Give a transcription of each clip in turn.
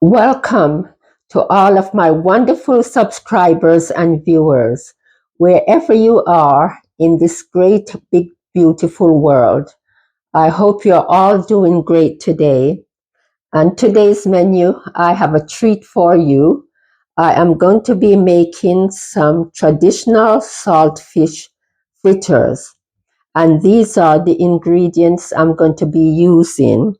Welcome to all of my wonderful subscribers and viewers, wherever you are in this great, big, beautiful world. I hope you're all doing great today. And today's menu, I have a treat for you. I am going to be making some traditional saltfish fritters. And these are the ingredients I'm going to be using.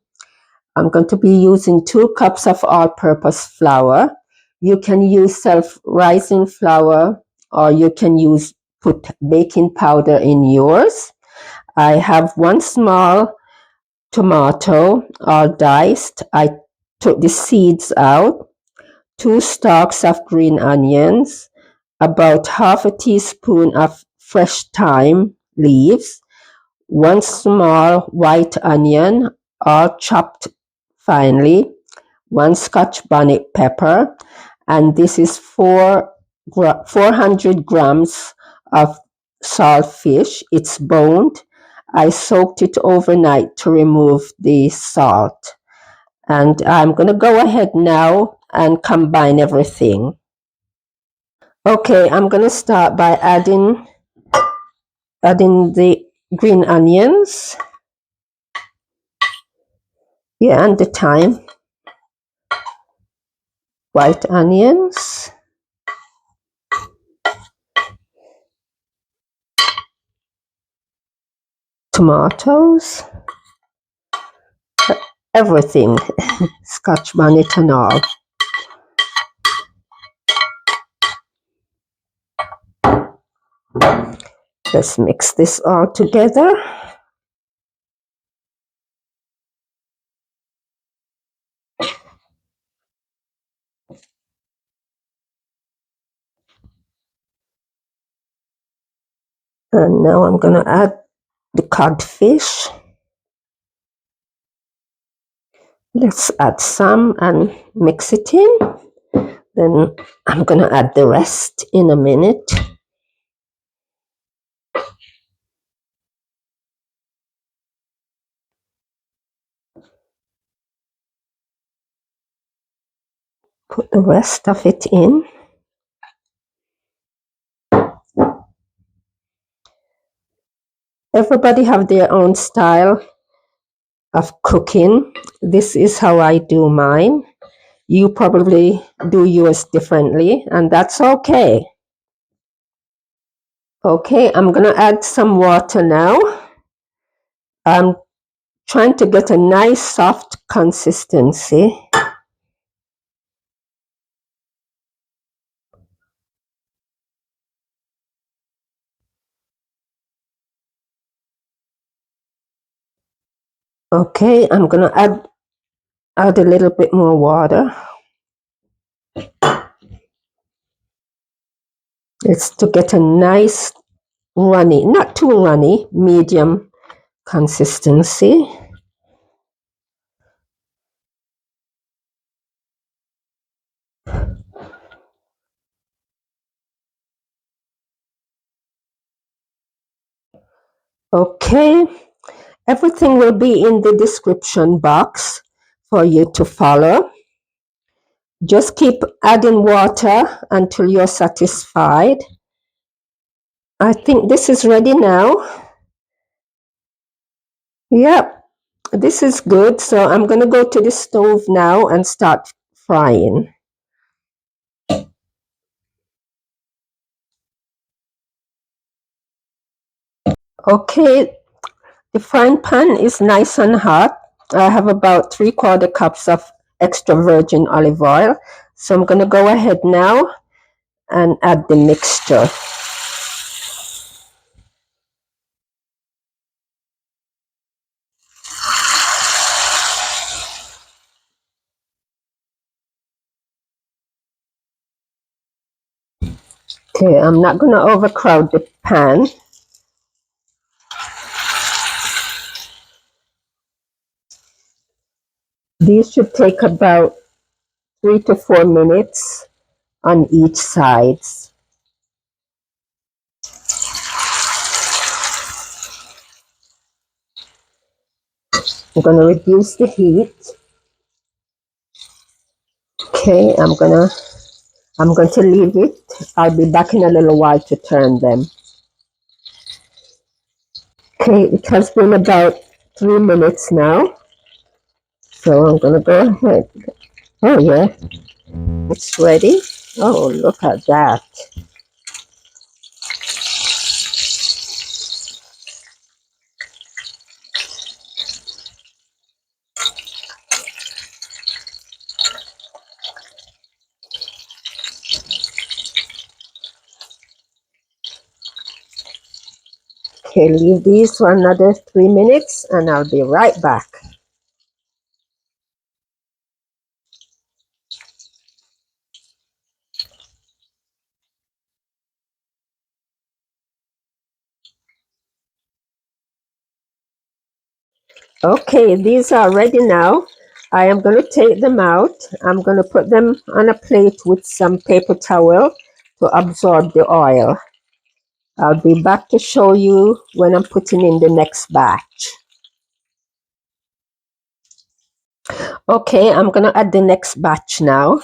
I'm going to be using 2 cups of all-purpose flour. You can use self-rising flour, or you can put baking powder in yours. I have 1 small tomato, all diced. I took the seeds out. 2 stalks of green onions, about half a teaspoon of fresh thyme leaves, 1 small white onion, all chopped finely, 1 Scotch bonnet pepper, and this is 400 grams of saltfish. It's boned. I soaked it overnight to remove the salt. And I'm going to go ahead now and combine everything. Okay, I'm going to start by adding the green onions. Yeah, and the thyme. White onions. Tomatoes. Everything. Scotch bonnet and all. Let's mix this all together. And now I'm going to add the codfish. Let's add some and mix it in. Then I'm going to add the rest in a minute. Put the rest of it in. Everybody have their own style of cooking. This is how I do mine. You probably do yours differently, and that's okay. Okay, I'm going to add some water now. I'm trying to get a nice soft consistency. Okay, I'm going to add a little bit more water. It's to get a nice runny, not too runny, medium consistency. Okay, everything will be in the description box for you to follow. Just keep adding water until you're satisfied. I think this is ready now. Yep, this is good. So I'm going to go to the stove now and start frying. Okay, the frying pan is nice and hot. I have about 3/4 cups of extra virgin olive oil. So I'm going to go ahead now and add the mixture. Okay, I'm not going to overcrowd the pan. These should take about 3 to 4 minutes on each side. I'm going to reduce the heat. Okay, I'm going to leave it. I'll be back in a little while to turn them. Okay, it has been about 3 minutes now. So I'm gonna go ahead. Oh yeah, it's ready. Oh, look at that. Okay, leave these for another 3 minutes and I'll be right back. Okay, these are ready now. I am going to take them out. I'm going to put them on a plate with some paper towel to absorb the oil. I'll be back to show you when I'm putting in the next batch. Okay, I'm going to add the next batch now.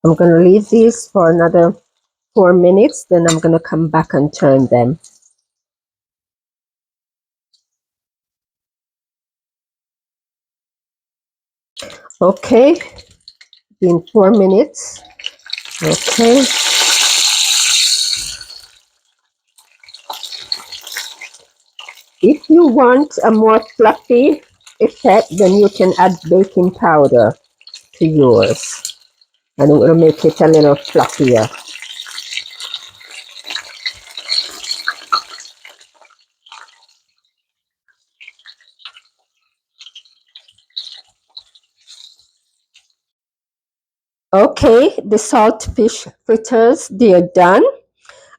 I'm going to leave these for another 4 minutes, then I'm going to come back and turn them. Okay, been 4 minutes. Okay. If you want a more fluffy effect, then you can add baking powder to yours, and it will make it a little fluffier. Okay, the saltfish fritters, they're done.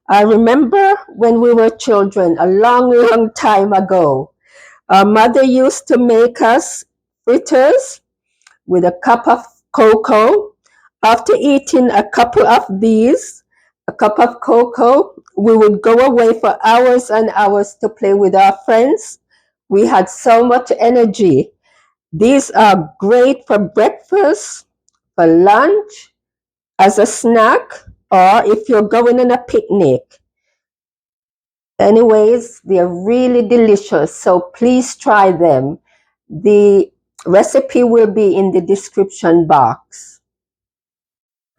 I remember when we were children, a long, long time ago, our mother used to make us fritters with a cup of cocoa. After eating a couple of these, a cup of cocoa, we would go away for hours and hours to play with our friends. We had so much energy. These are great for breakfast, for lunch, as a snack, or if you're going on a picnic. Anyways, they're really delicious, so please try them. The recipe will be in the description box.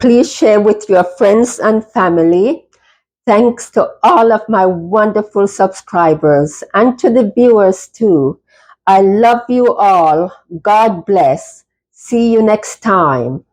Please share with your friends and family. Thanks to all of my wonderful subscribers and to the viewers too. I love you all. God bless. See you next time.